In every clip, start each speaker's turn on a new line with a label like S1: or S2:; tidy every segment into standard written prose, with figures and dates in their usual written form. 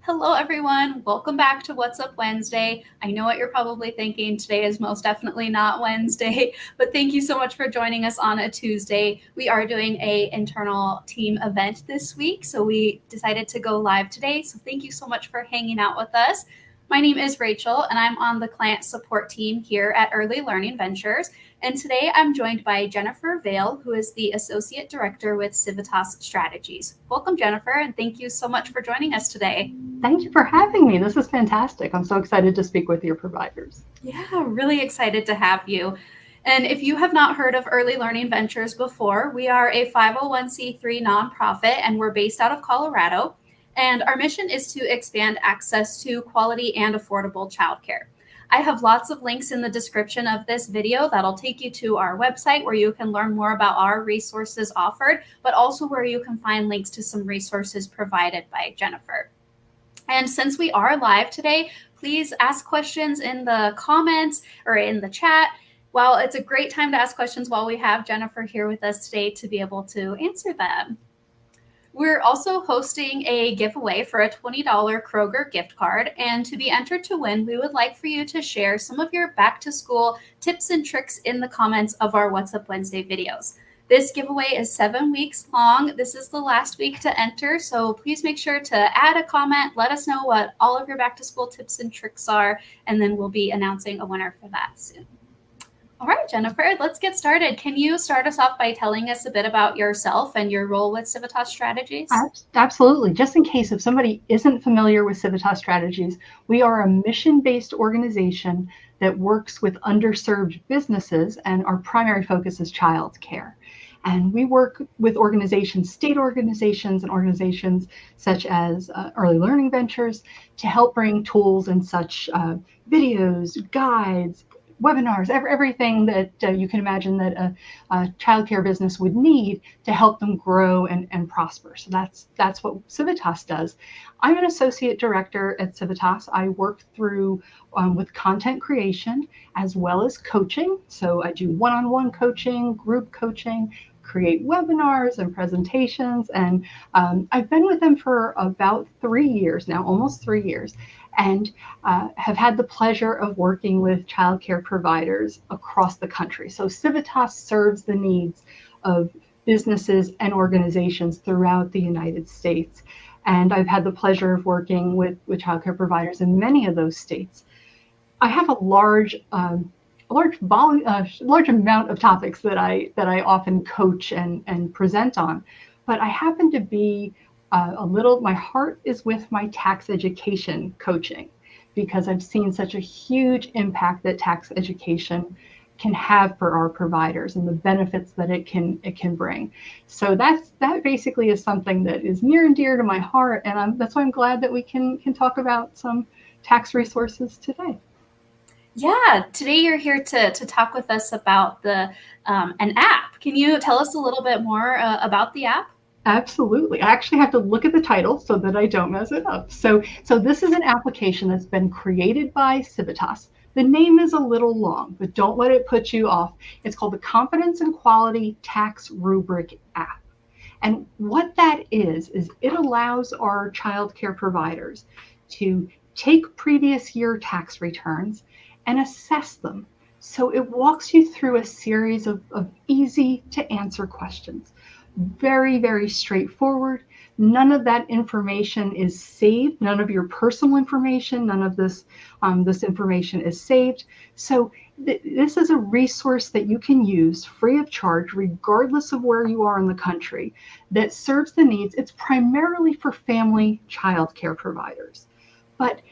S1: Hello, everyone. Welcome back to What's Up Wednesday. I know what you're probably thinking. Today is most definitely not Wednesday, but thank you so much for joining us on a Tuesday. We are doing an internal team event this week, so we decided to go live today. So thank you so much for hanging out with us. My name is Rachel, and I'm on the client support team here at Early Learning Ventures. And today I'm joined by Jennifer Vail, who is the Associate Director with Civitas Strategies. Welcome, Jennifer, and thank you so much for joining us today.
S2: Thank you for having me. This is fantastic. I'm so excited to speak with your providers.
S1: Yeah, really excited to have you. And if you have not heard of Early Learning Ventures before, we are a 501c3 nonprofit, and we're based out of Colorado. And our mission is to expand access to quality and affordable childcare. I have lots of links in the description of this video that'll take you to our website where you can learn more about our resources offered, but also where you can find links to some resources provided by Jennifer. And since we are live today, please ask questions in the comments or in the chat. Well, it's a great time to ask questions while we have Jennifer here with us today to be able to answer them. We're also hosting a giveaway for a $20 Kroger gift card. And to be entered to win, we would like for you to share some of your back to school tips and tricks in the comments of our What's Up Wednesday videos. This giveaway is 7 weeks long. This is the last week to enter, so please make sure to add a comment. Let us know what all of your back to school tips and tricks are, and then we'll be announcing a winner for that soon. All right, Jennifer, let's get started. Can you start us off by telling us a bit about yourself and your role with Civitas Strategies?
S2: Absolutely. Just in case if somebody isn't familiar with Civitas Strategies, we are a mission-based organization that works with underserved businesses, and our primary focus is child care. And we work with organizations, state organizations, and organizations such as Early Learning Ventures to help bring tools and such videos, guides, webinars, everything that you can imagine that a childcare business would need to help them grow and prosper. So that's what Civitas does. I'm an associate director at Civitas. I work through with content creation as well as coaching. So I do one-on-one coaching, group coaching, create webinars and presentations. And I've been with them for about 3 years now, almost 3 years. And have had the pleasure of working with childcare providers across the country. So Civitas serves the needs of businesses and organizations throughout the United States. And I've had the pleasure of working with childcare providers in many of those states. I have a large amount of topics that I often coach and present on, but I happen to be my heart is with my tax education coaching, because I've seen such a huge impact that tax education can have for our providers and the benefits that it can bring. So that basically is something that is near and dear to my heart, and that's why I'm glad that we can talk about some tax resources today.
S1: Yeah, today you're here to talk with us about an app. Can you tell us a little bit more about the app?
S2: Absolutely. I actually have to look at the title so that I don't mess it up. So this is an application that's been created by Civitas. The name is a little long, but don't let it put you off. It's called the Confidence and Quality Tax Rubric app. And what that is it allows our child care providers to take previous year tax returns and assess them. So it walks you through a series of easy to answer questions. Very, very straightforward. None of that information is saved. None of your personal information, none of this information is saved. So this is a resource that you can use free of charge, regardless of where you are in the country, that serves the needs. It's primarily for family child care providers. But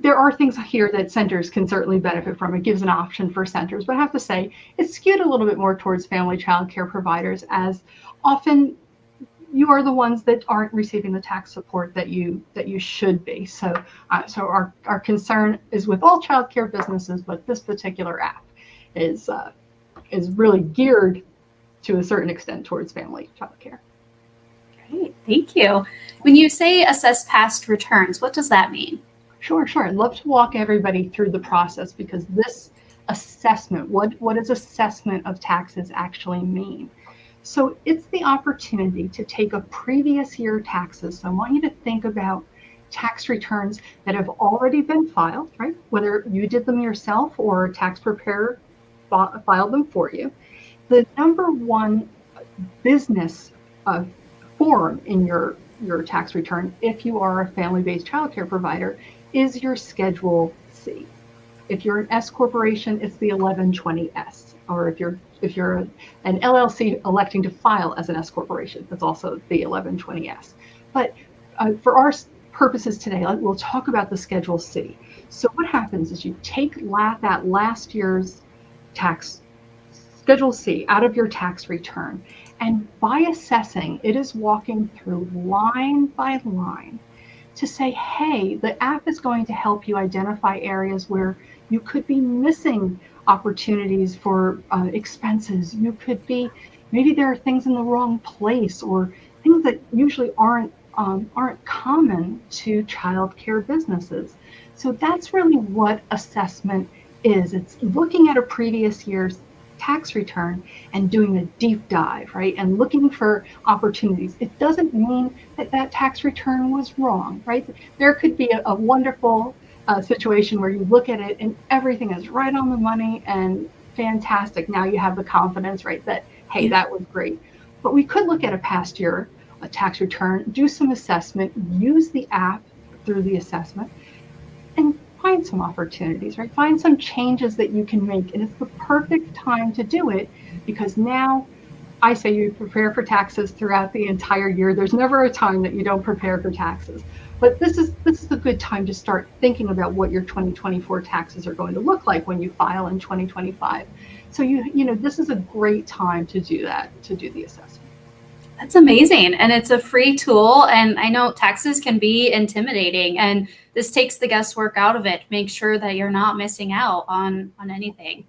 S2: there are things here that centers can certainly benefit from. It gives an option for centers, but I have to say it's skewed a little bit more towards family child care providers, as often you are the ones that aren't receiving the tax support that you should be. So our concern is with all child care businesses, but this particular app is really geared to a certain extent towards family child care.
S1: Great, thank you. When you say assess past returns, what does that mean?
S2: Sure. I'd love to walk everybody through the process, because this assessment, what does assessment of taxes actually mean? So it's the opportunity to take a previous year taxes. So I want you to think about tax returns that have already been filed, right? Whether you did them yourself or a tax preparer filed them for you. The number one business form in your tax return, if you are a family-based childcare provider, is your Schedule C. If you're an S corporation, it's the 1120S. Or if you're an LLC electing to file as an S corporation, that's also the 1120S. But for our purposes today, we'll talk about the Schedule C. So what happens is you take that last year's tax Schedule C out of your tax return, and by assessing, it is walking through line by line to say, hey, the app is going to help you identify areas where you could be missing opportunities for expenses. You could be, maybe there are things in the wrong place, or things that usually aren't common to childcare businesses. So that's really what assessment is. It's looking at a previous year's tax return and doing a deep dive, right? And looking for opportunities. It doesn't mean that tax return was wrong, right? There could be a wonderful situation where you look at it and everything is right on the money and fantastic. Now you have the confidence, right? That, hey, that was great. But we could look at a past year, a tax return, do some assessment, use the app through the assessment, and find some opportunities, right? Find some changes that you can make. And it's the perfect time to do it, because now I say you prepare for taxes throughout the entire year. There's never a time that you don't prepare for taxes. But this is a good time to start thinking about what your 2024 taxes are going to look like when you file in 2025. So this is a great time to do that, to do the assessment.
S1: That's amazing. And it's a free tool. And I know taxes can be intimidating, and this takes the guesswork out of it. Make sure that you're not missing out on anything.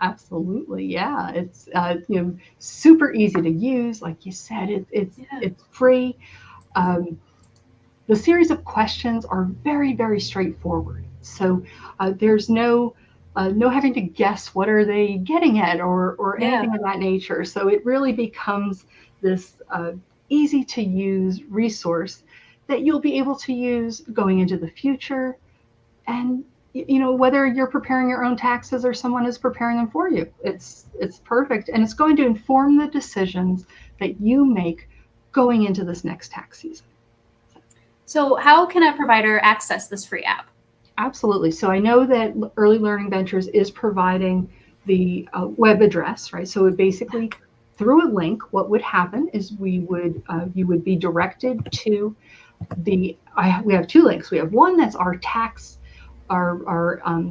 S2: Absolutely. Yeah. It's, super easy to use. Like you said, it's free. The series of questions are very, very straightforward. So there's no having to guess what are they getting at or anything of that nature. So it really becomes this easy to use resource that you'll be able to use going into the future. And whether you're preparing your own taxes or someone is preparing them for you, it's perfect, and it's going to inform the decisions that you make going into this next tax season.
S1: So how can a provider access this free app?
S2: Absolutely. So I know that Early Learning Ventures is providing the web address, right? So it basically, through a link, what would happen is you would be directed to we have two links. We have one that's our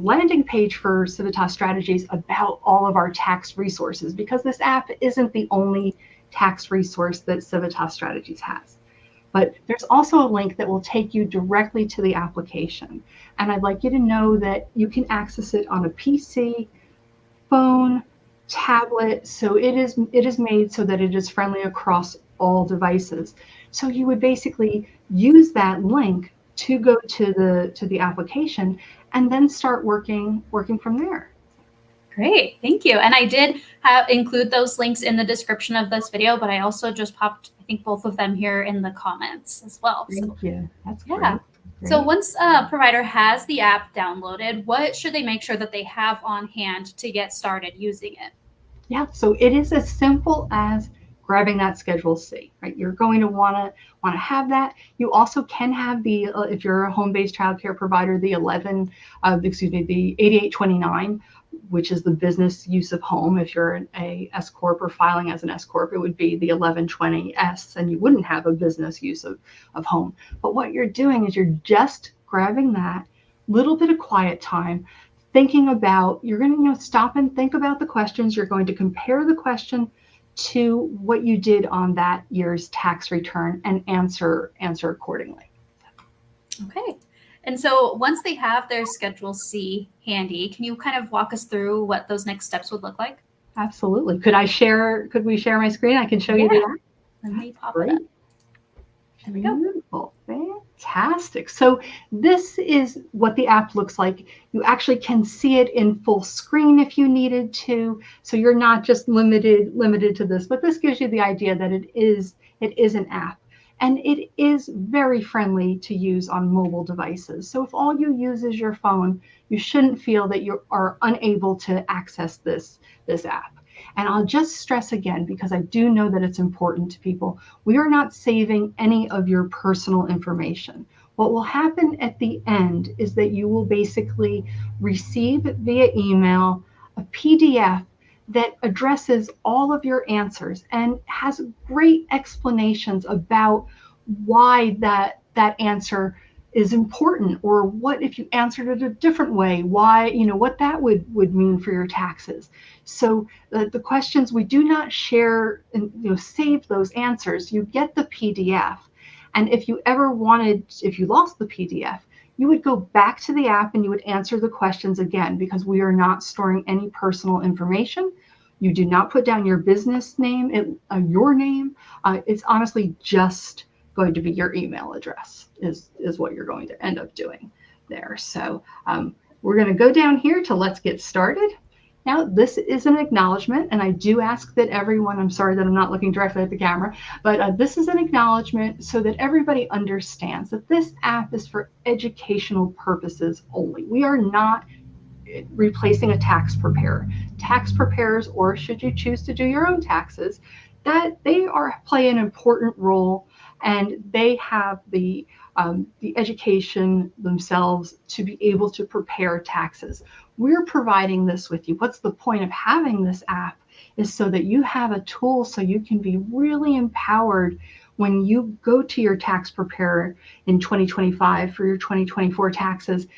S2: landing page for Civitas Strategies about all of our tax resources, because this app isn't the only tax resource that Civitas Strategies has. But there's also a link that will take you directly to the application. And I'd like you to know that you can access it on a PC, phone, tablet. So it is made so that it is friendly across all devices. So you would basically use that link to go to the application and then start working from there.
S1: Great, thank you. And I did include those links in the description of this video, but I also just popped, I think, both of them here in the comments as well.
S2: Thank you. That's great.
S1: Great. So once a provider has the app downloaded, what should they make sure that they have on hand to get started using it?
S2: Yeah, so it is as simple as grabbing that Schedule C, right? You're going to want to have that. You also can have the, if you're a home-based childcare provider, the 8829, which is the business use of home. If you're a S Corp or filing as an S Corp, it would be the 1120S, and you wouldn't have a business use of home. But what you're doing is you're just grabbing that little bit of quiet time, thinking about, you're going to stop and think about the questions. You're going to compare the question to what you did on that year's tax return and answer accordingly.
S1: Okay. And so once they have their Schedule C handy, can you kind of walk us through what those next steps would look like?
S2: Absolutely. Could we share my screen? I can show you that.
S1: Let me pop it up. There we go.
S2: Beautiful. Fantastic. So this is what the app looks like. You actually can see it in full screen if you needed to. So you're not just limited to this, but this gives you the idea that it is an app. And it is very friendly to use on mobile devices. So if all you use is your phone, you shouldn't feel that you are unable to access this app. And I'll just stress again, because I do know that it's important to people, we are not saving any of your personal information. What will happen at the end is that you will basically receive via email a PDF that addresses all of your answers and has great explanations about why that answer is important, or what if you answered it a different way, why, what that would mean for your taxes. So the questions, we do not share and save those answers. You get the PDF, and if you lost the PDF, you would go back to the app and you would answer the questions again, because we are not storing any personal information. You do not put down your business name, your name. It's honestly just going to be your email address is what you're going to end up doing there. So we're going to go down here to let's get started. Now, this is an acknowledgement, and I do ask that everyone, I'm sorry that I'm not looking directly at the camera, but this is an acknowledgement so that everybody understands that this app is for educational purposes only. We are not replacing a tax preparer. Tax preparers, or should you choose to do your own taxes, that they play an important role, and they have the education themselves to be able to prepare taxes. We're providing this with you. What's the point of having this app is so that you have a tool so you can be really empowered when you go to your tax preparer in 2025 for your 2024 taxes.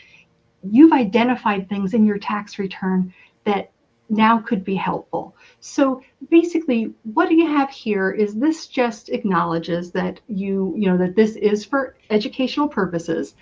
S2: You've identified things in your tax return that now could be helpful. So basically, what you have here is this just acknowledges that that this is for educational purposes.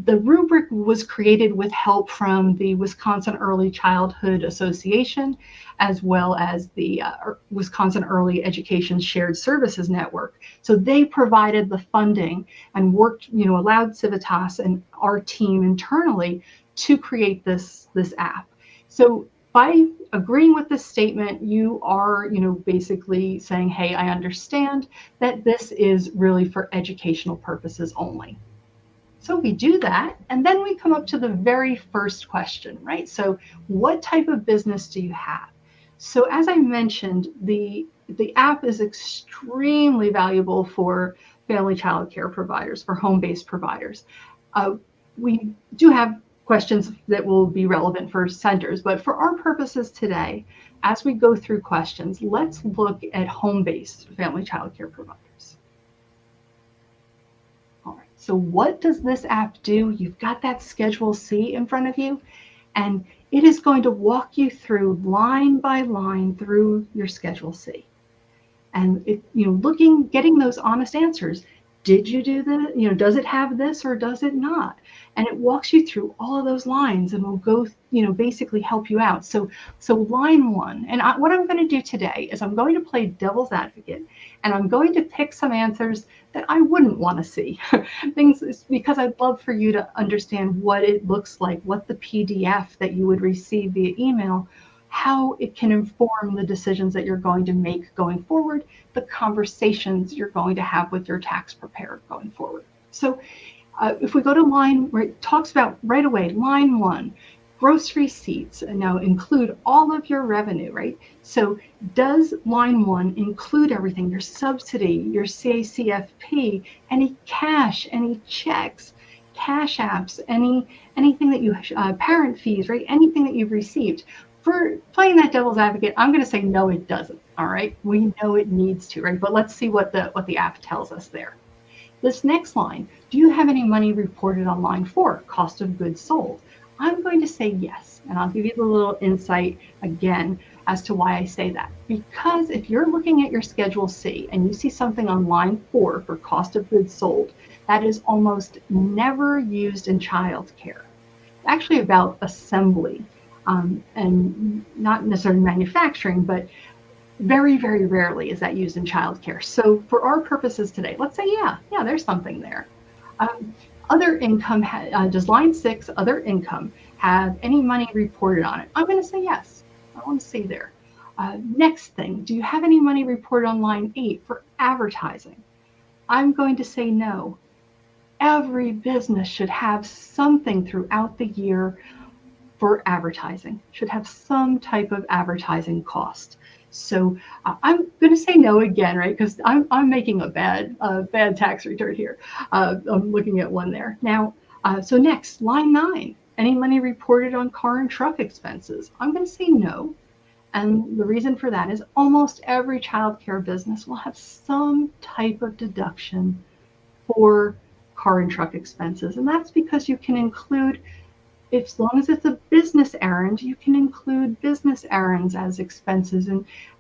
S2: The rubric was created with help from the Wisconsin Early Childhood Association, as well as the Wisconsin Early Education Shared Services Network. So they provided the funding and worked, allowed Civitas and our team internally to create this app. So by agreeing with this statement, you are, basically saying, hey, I understand that this is really for educational purposes only. So we do that, and then we come up to the very first question, right? So what type of business do you have? So as I mentioned, the app is extremely valuable for family child care providers, for home-based providers. We do have questions that will be relevant for centers, but for our purposes today, as we go through questions, let's look at home-based family child care providers. All right, so what does this app do? You've got that Schedule C in front of you, and it is going to walk you through line by line through your Schedule C. And getting those honest answers. Did you do the, does it have this or does it not? And it walks you through all of those lines and will go, basically help you out. So line one, and what I'm going to do today is I'm going to play devil's advocate, and I'm going to pick some answers that I wouldn't want to see. Things, because I'd love for you to understand what it looks like, what the PDF that you would receive via email, how it can inform the decisions that you're going to make going forward, the conversations you're going to have with your tax preparer going forward. So if we go to line where it talks about right away, line one, gross receipts, and now include all of your revenue, right? So does line one include everything, your subsidy, your CACFP, any cash, any checks, cash apps, anything that you, parent fees, right? Anything that you've received. For playing that devil's advocate, I'm going to say no, it doesn't. All right, we know it needs to, right? But let's see what the app tells us there. This next line, do you have any money reported on line 4, cost of goods sold? I'm going to say yes, and I'll give you the little insight again as to why I say that. Because if you're looking at your Schedule C and you see something on line 4 for cost of goods sold, that is almost never used in childcare. Actually about assembly. And not necessarily manufacturing, but very, very rarely is that used in childcare. So for our purposes today, let's say, yeah, there's something there. Other income, does line 6, other income, have any money reported on it? I'm going to say yes. I want to see there. Next thing, do you have any money reported on line 8 for advertising? I'm going to say no. Every business should have something throughout the year for advertising, should have some type of advertising cost. So I'm going to say no again, right? Because I'm making a bad tax return here. I'm looking at one there. Now, so next, line 9, any money reported on car and truck expenses. I'm going to say no. And the reason for that is almost every childcare business will have some type of deduction for car and truck expenses. And that's because you can include, as long as it's a business errand, you can include business errands as expenses.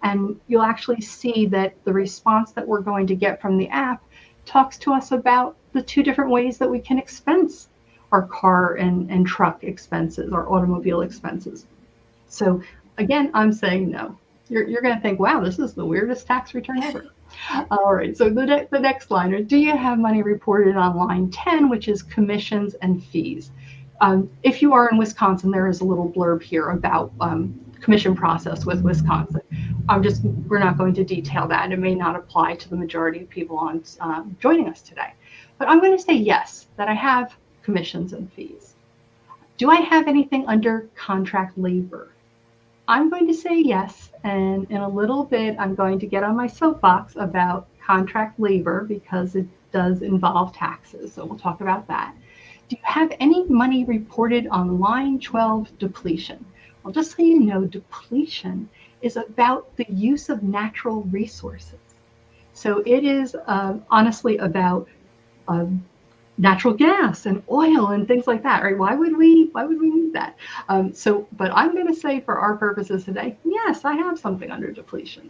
S2: And you'll actually see that the response that we're going to get from the app talks to us about the 2 different ways that we can expense our car and truck expenses, our automobile expenses. So again, I'm saying no. You're going to think, wow, this is the weirdest tax return ever. All right, so the next line is, do you have money reported on line 10, which is commissions and fees? If you are in Wisconsin, there is a little blurb here about commission process with Wisconsin. We're not going to detail that. It may not apply to the majority of people on joining us today. But I'm going to say yes, that I have commissions and fees. Do I have anything under contract labor? I'm going to say yes, and in a little bit, I'm going to get on my soapbox about contract labor because it does involve taxes, so we'll talk about that. Do you have any money reported on line 12, depletion? Well, just so you know, depletion is about the use of natural resources. So it is honestly about natural gas and oil and things like that, right? Why would we need that? But I'm going to say for our purposes today, yes, I have something under depletion.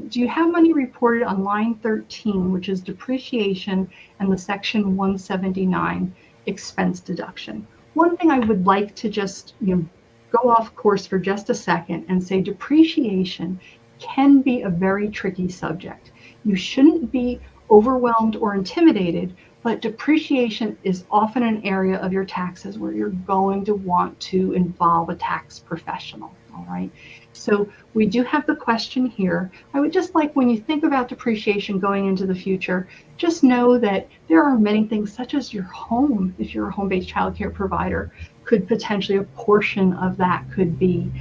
S2: Do you have money reported on line 13, which is depreciation and the section 179 expense deduction? One thing I would like to just go off course for just a second and say depreciation can be a very tricky subject. You shouldn't be overwhelmed or intimidated, but depreciation is often an area of your taxes where you're going to want to involve a tax professional, all right? So we do have the question here. I would just like, when you think about depreciation going into the future, just know that there are many things, such as your home, if you're a home-based childcare provider, could potentially, a portion of that could be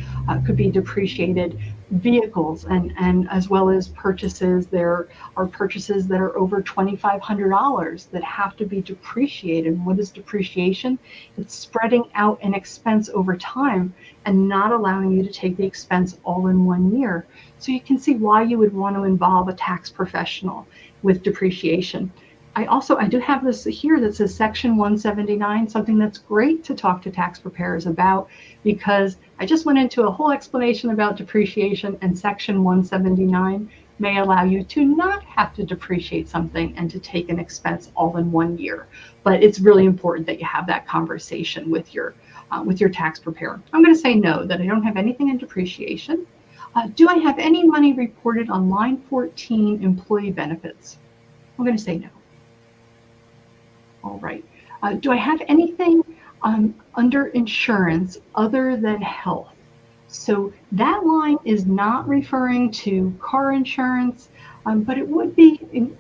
S2: depreciated. Vehicles and as well as purchases, there are purchases that are over $2,500 that have to be depreciated. What is depreciation? It's spreading out an expense over time and not allowing you to take the expense all in one year. So you can see why you would want to involve a tax professional with depreciation. I do have this here that says section 179, something that's great to talk to tax preparers about, because I just went into a whole explanation about depreciation, and section 179 may allow you to not have to depreciate something and to take an expense all in one year. But it's really important that you have that conversation with your tax preparer. I'm going to say no, that I don't have anything in depreciation. Do I have any money reported on line 14, employee benefits? I'm going to say no. All right. Do I have anything under insurance other than health? So that line is not referring to car insurance, but it would be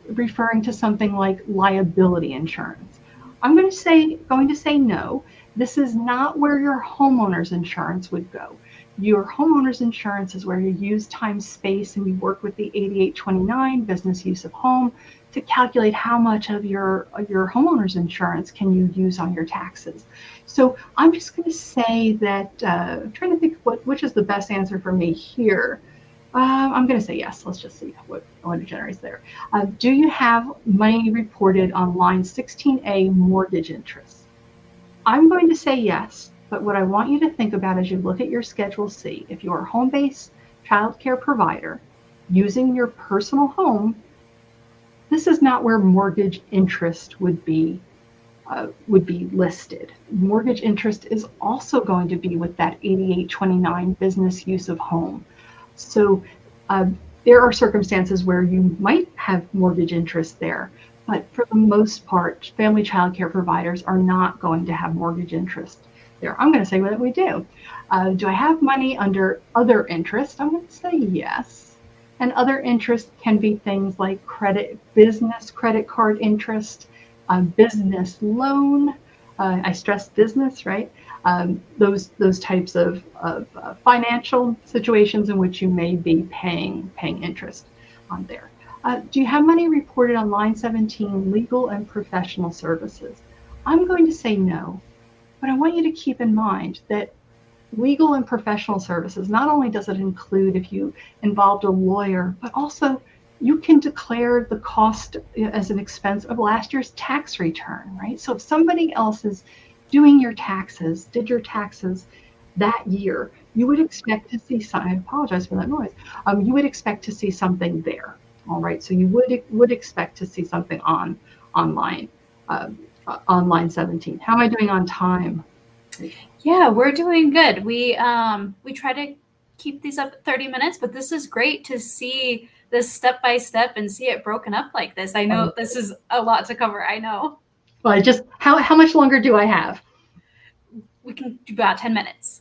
S2: referring to something like liability insurance. I'm going to say no. This is not where your homeowner's insurance would go. Your homeowner's insurance is where you use time, space, and you work with the 8829 business use of home to calculate how much of your homeowner's insurance can you use on your taxes. So I'm just going to say that, I'm trying to think which is the best answer for me here. I'm going to say yes. Let's just see what it generates there. Do you have money reported on line 16A, mortgage interest? I'm going to say yes, but what I want you to think about as you look at your Schedule C, if you're a home-based child care provider using your personal home, this is not where mortgage interest would be listed. Mortgage interest is also going to be with that 8829 business use of home. So there are circumstances where you might have mortgage interest there, but for the most part, family child care providers are not going to have mortgage interest there. I'm going to say that we do. Do I have money under other interest? I'm going to say yes. And other interest can be things like business credit card interest, business loan. I stress business, right? Those types of financial situations in which you may be paying interest on there. Do you have money reported on line 17, legal and professional services? I'm going to say no, but I want you to keep in mind that legal and professional services, not only does it include if you involved a lawyer, but also you can declare the cost as an expense of last year's tax return, right? So if somebody else is doing your taxes, did your taxes that year, you would expect to see some, I apologize for that noise, you would expect to see something there, all right? So you would expect to see something online, line 17. How am I doing on time?
S1: Yeah, we're doing good. We try to keep these up at 30 minutes, but this is great to see this step by step and see it broken up like this. I know this is a lot to cover. I know.
S2: Well, how much longer do I have?
S1: We can do about 10 minutes.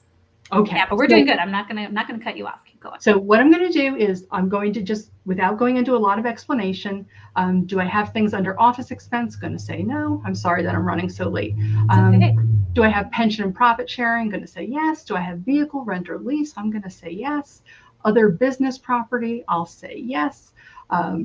S2: Okay.
S1: Yeah, but we're doing good. I'm not gonna cut you off. Keep going.
S2: So what I'm going to do is I'm going to just, without going into a lot of explanation, do I have things under office expense? Going to say no. I'm sorry that I'm running so late.
S1: Okay.
S2: Do I have pension and profit sharing? Going to say yes. Do I have vehicle rent or lease? I'm going to say yes. Other business property? I'll say yes.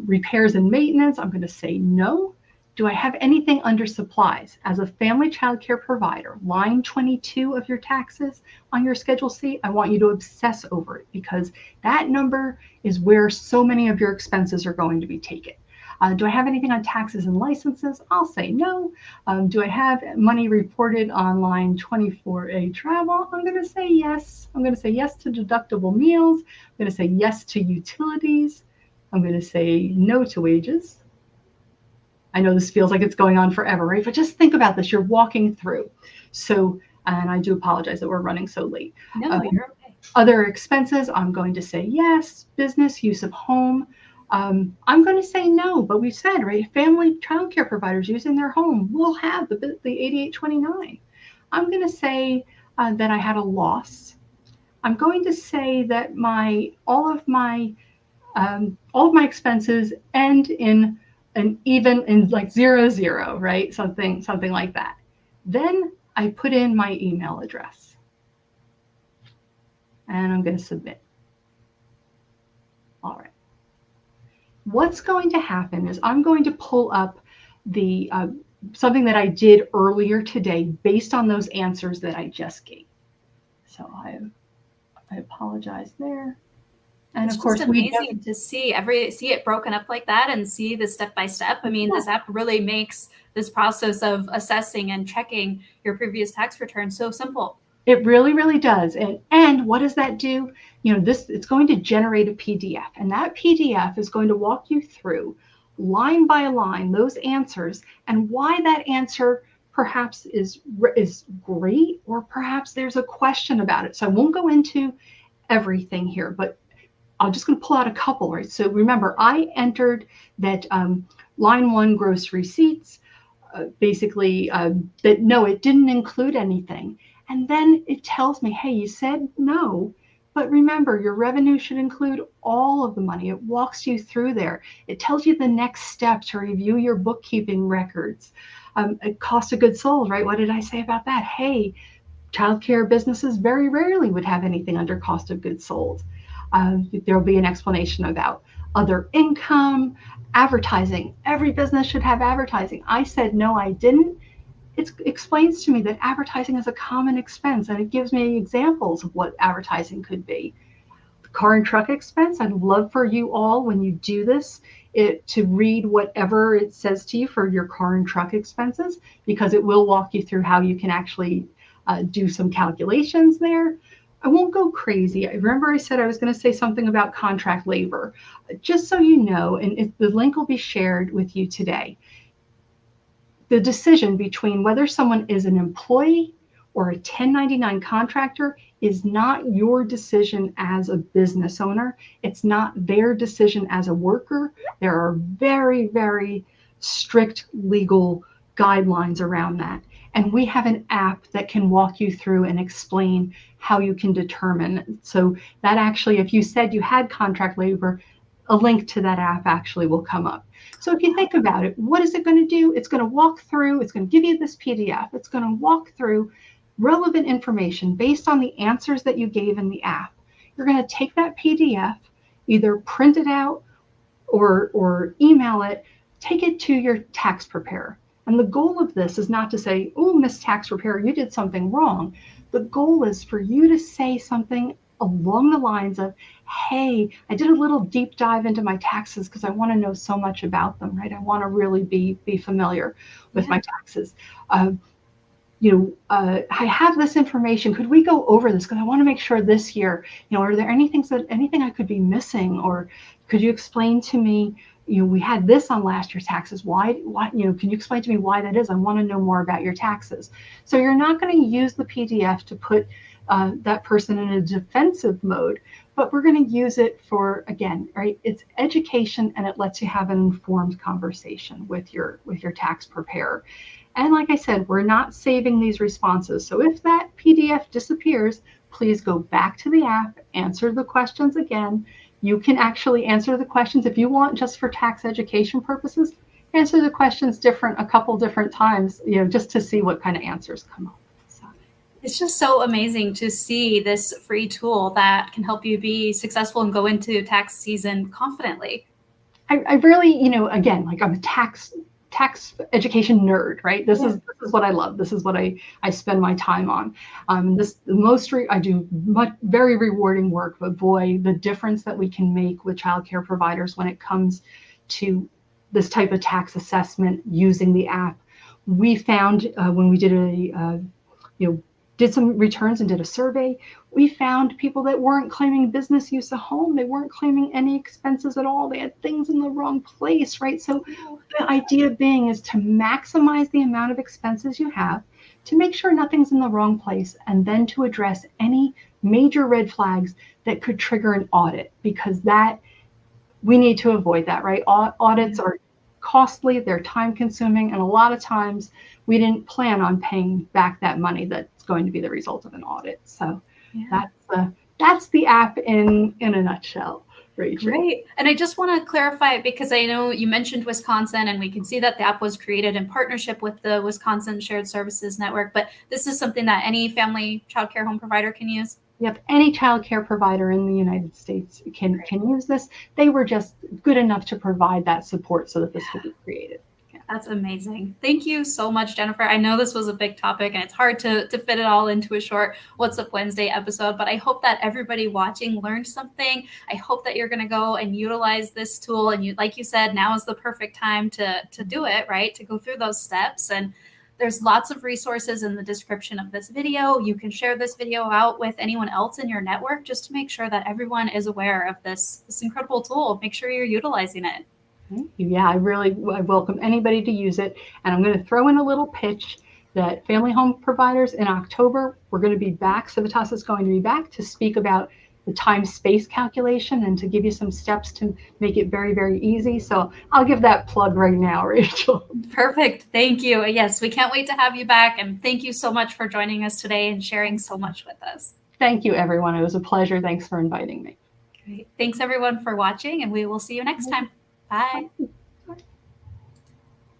S2: Repairs and maintenance? I'm going to say no. Do I have anything under supplies? As a family child care provider, line 22 of your taxes on your Schedule C, I want you to obsess over it because that number is where so many of your expenses are going to be taken. Do I have anything on taxes and licenses? I'll say no. Do I have money reported on line 24A travel? I'm going to say yes. I'm going to say yes to deductible meals. I'm going to say yes to utilities. I'm going to say no to wages. I know this feels like it's going on forever, right? But just think about this. You're walking through. So, and I do apologize that we're running so late.
S1: No, you're okay.
S2: Other expenses, I'm going to say yes. Business, use of home. I'm going to say no, but we said, right, family childcare providers using their home will have the 8829. I'm going to say that I had a loss. I'm going to say that all of my expenses end in an even in like 00, right? Something like that. Then I put in my email address and I'm going to submit. All right. What's going to happen is I'm going to pull up the something that I did earlier today based on those answers that I just gave. So I apologize there. And
S1: it's
S2: of course,
S1: just amazing to see it broken up like that and see the step by step. I mean, This app really makes this process of assessing and checking your previous tax return so simple.
S2: It really, really does. And what does that do? It's going to generate a PDF, and that PDF is going to walk you through line by line those answers and why that answer perhaps is great, or perhaps there's a question about it. So I won't go into everything here, but I'm just going to pull out a couple, right? So remember, I entered that line 1 gross receipts, basically that no, it didn't include anything. And then it tells me, hey, you said no, but remember, your revenue should include all of the money. It walks you through there. It tells you the next step to review your bookkeeping records. Cost of goods sold, right? What did I say about that? Hey, childcare businesses very rarely would have anything under cost of goods sold. There'll be an explanation about other income, advertising. Every business should have advertising. I said, no, I didn't. It explains to me that advertising is a common expense, and it gives me examples of what advertising could be. The car and truck expense, I'd love for you all, when you do this, to read whatever it says to you for your car and truck expenses, because it will walk you through how you can actually do some calculations there. I won't go crazy. I remember I said I was going to say something about contract labor. Just so you know, and the link will be shared with you today, the decision between whether someone is an employee or a 1099 contractor is not your decision as a business owner. It's not their decision as a worker. There are very, very strict legal guidelines around that. And we have an app that can walk you through and explain how you can determine. So that actually, if you said you had contract labor, a link to that app actually will come up. So if you think about it, what is it going to do? It's going to walk through, it's going to give you this PDF. It's going to walk through relevant information based on the answers that you gave in the app. You're going to take that PDF, either print it out or email it, take it to your tax preparer. And the goal of this is not to say, oh, Miss Tax Preparer, you did something wrong. The goal is for you to say something along the lines of, hey, I did a little deep dive into my taxes because I want to know so much about them, right? I want to really be familiar with my taxes. I have this information. Could we go over this? Because I want to make sure this year, are there anything I could be missing? Or could you explain to me, we had this on last year's taxes. Why, can you explain to me why that is? I want to know more about your taxes. So you're not going to use the PDF to put that person in a defensive mode, but we're going to use it for, again, right? It's education, and it lets you have an informed conversation with your tax preparer. And like I said, we're not saving these responses. So if that PDF disappears, please go back to the app, answer the questions again. You can actually answer the questions if you want, just for tax education purposes. Answer the questions a couple different times, just to see what kind of answers come up.
S1: It's just so amazing to see this free tool that can help you be successful and go into tax season confidently.
S2: I really, again, like I'm a tax education nerd, right? This is what I love. This is what I spend my time on. I do very rewarding work, but boy, the difference that we can make with childcare providers when it comes to this type of tax assessment using the app. We found when we did some returns and did a survey, we found people that weren't claiming business use of home. They weren't claiming any expenses at all. They had things in the wrong place, right? So the idea being is to maximize the amount of expenses you have, to make sure nothing's in the wrong place, and then to address any major red flags that could trigger an audit, because we need to avoid that, right? Audits are costly, they're time consuming, and a lot of times we didn't plan on paying back that money that's going to be the result of an audit. So that's the app in a nutshell, Rachel.
S1: Great. And I just want to clarify, because I know you mentioned Wisconsin, and we can see that the app was created in partnership with the Wisconsin Shared Services Network, but this is something that any family childcare home provider can use?
S2: Yep, any child care provider in the United States can use this. They were just good enough to provide that support so that this could be created.
S1: Yeah, that's amazing. Thank you so much, Jennifer. I know this was a big topic, and it's hard to fit it all into a short What's Up Wednesday episode, but I hope that everybody watching learned something. I hope that you're going to go and utilize this tool. And like you said, now is the perfect time to do it, right? To go through those steps. And there's lots of resources in the description of this video. You can share this video out with anyone else in your network, just to make sure that everyone is aware of this incredible tool. Make sure you're utilizing it.
S2: Yeah, I welcome anybody to use it. And I'm going to throw in a little pitch that family home providers in October, we're going to be back. Civitas is going to be back to speak about the time-space calculation and to give you some steps to make it very, very easy. So I'll give that plug right now, Rachel.
S1: Perfect. Thank you. Yes, we can't wait to have you back. And thank you so much for joining us today and sharing so much with us.
S2: Thank you, everyone. It was a pleasure. Thanks for inviting me.
S1: Great. Thanks, everyone, for watching, and we will see you next time. Bye.